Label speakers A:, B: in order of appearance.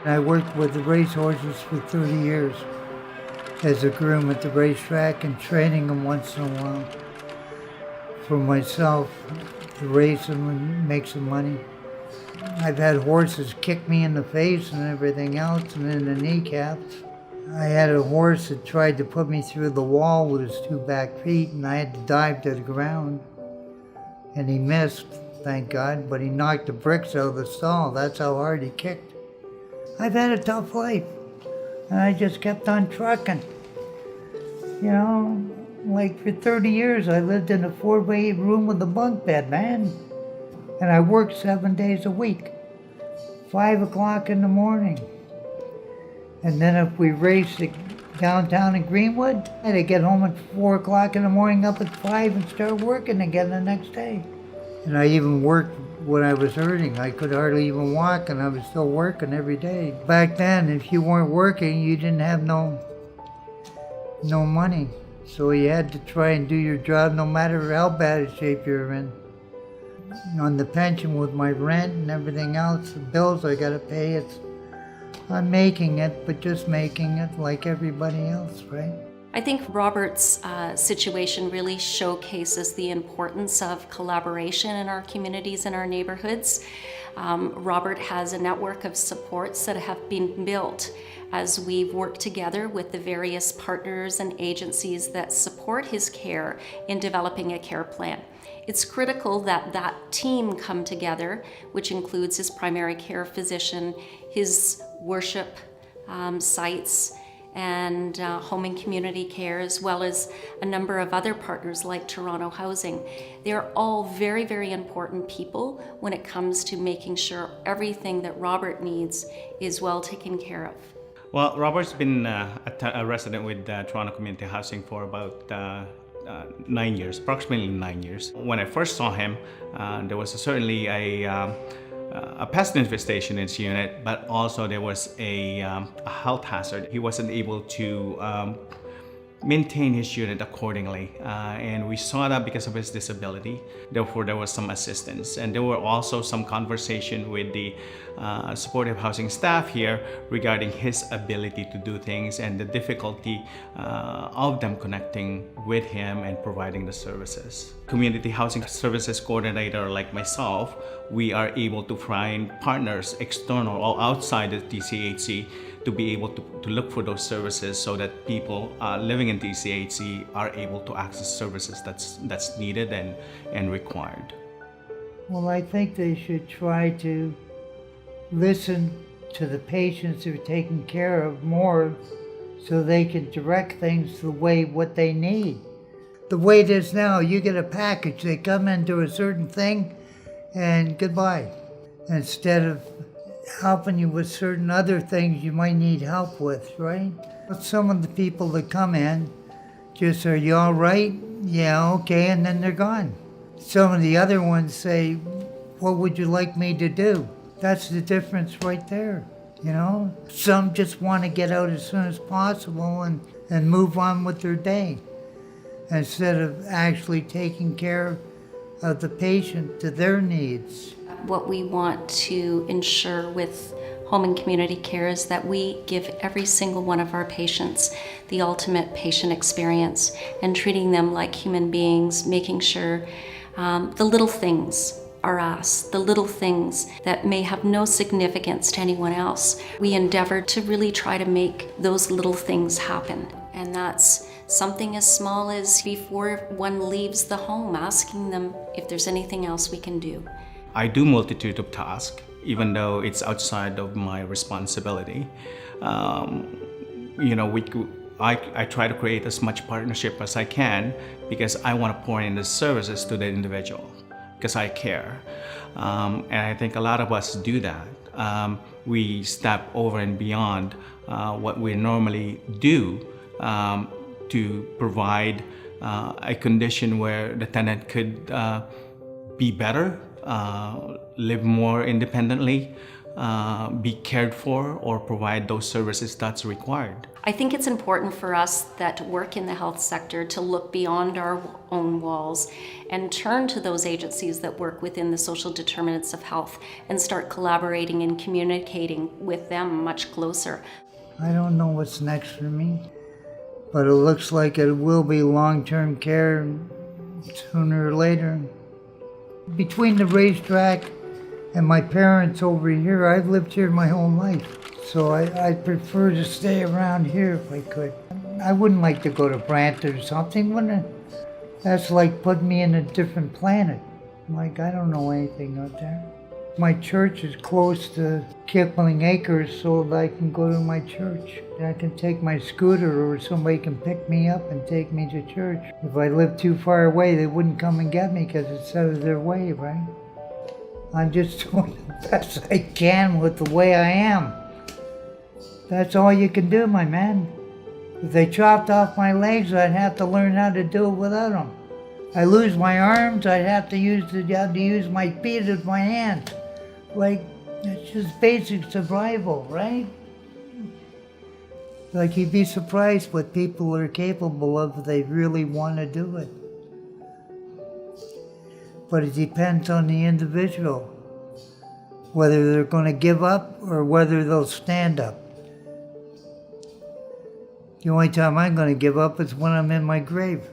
A: I worked with the racehorses for 30 years as a groom at the racetrack and training them once in a while for myself to race them and make some money. I've had horses kick me in the face and everything else and in the kneecaps. I had a horse that tried to put me through the wall with his two back feet and I had to dive to the ground. And he missed, thank God, but he knocked the bricks out of the stall. That's how hard he kicked. I've had a tough life, and I just kept on trucking. You know, like for 30 years I lived in a 4-by-8 room with a bunk bed, man. And I worked 7 days a week, 5 o'clock in the morning. And then if we raced downtown in Greenwood, I'd get home at 4 o'clock in the morning, up at 5 and start working again the next day. And I even worked when I was hurting. I could hardly even walk and I was still working every day. Back then, if you weren't working, you didn't have no money. So you had to try and do your job no matter how bad a shape you're in. On the pension with my rent and everything else, the bills I gotta pay, I'm making it, but just making it like everybody else, right?
B: I think Robert's situation really showcases the importance of collaboration in our communities and our neighborhoods. Robert has a network of supports that have been built as we've worked together with the various partners and agencies that support his care in developing a care plan. It's critical that that team come together, which includes his primary care physician, his worship sites, and home and community care, as well as a number of other partners like Toronto Housing. They're all very, very important people when it comes to making sure everything that Robert needs is well taken care of.
C: Well, Robert's been a resident with Toronto Community Housing for about 9 years, approximately 9 years. When I first saw him, there was certainly a pest infestation in his unit, but also there was a health hazard. He wasn't able to maintain his unit accordingly, and we saw that because of his disability. Therefore, there was some assistance, and there were also some conversation with the supportive housing staff here regarding his ability to do things and the difficulty of them connecting with him and providing the services. Community Housing Services Coordinator like myself, we are able to find partners external or outside the TCHC to be able to look for those services so that people living in TCHC are able to access services that's needed and required.
A: Well, I think they should try to listen to the patients they're taking care of more so they can direct things the way what they need. The way it is now, you get a package, they come into a certain thing and goodbye. Instead of helping you with certain other things you might need help with, right? Some of the people that come in just, are you all right? Yeah, okay, and then they're gone. Some of the other ones say, what would you like me to do? That's the difference right there, you know? Some just want to get out as soon as possible and move on with their day instead of actually taking care of the patient to their needs.
B: What we want to ensure with home and community care is that we give every single one of our patients the ultimate patient experience and treating them like human beings, making sure the little things are us, the little things that may have no significance to anyone else. We endeavor to really try to make those little things happen. And that's something as small as before one leaves the home, asking them if there's anything else we can do.
C: I do multitude of tasks, even though it's outside of my responsibility. I try to create as much partnership as I can because I want to pour in the services to the individual because I care. And I think a lot of us do that. We step over and beyond what we normally do to provide a condition where the tenant could be better, live more independently, be cared for or provide those services that's required.
B: I think it's important for us that work in the health sector to look beyond our own walls and turn to those agencies that work within the social determinants of health and start collaborating and communicating with them much closer.
A: I don't know what's next for me, but it looks like it will be long-term care sooner or later. Between the racetrack and my parents over here, I've lived here my whole life. So I'd prefer to stay around here if I could. I wouldn't like to go to Brant or something, wouldn't it? That's like putting me in a different planet. Like, I don't know anything out there. My church is close to Kipling Acres, so that I can go to my church. I can take my scooter or somebody can pick me up and take me to church. If I lived too far away, they wouldn't come and get me because it's out of their way, right? I'm just doing the best I can with the way I am. That's all you can do, my man. If they chopped off my legs, I'd have to learn how to do it without them. I lose my arms, I'd have to use my feet as my hands. Like, it's just basic survival, right? Like, you'd be surprised what people are capable of if they really want to do it. But it depends on the individual, whether they're going to give up or whether they'll stand up. The only time I'm going to give up is when I'm in my grave.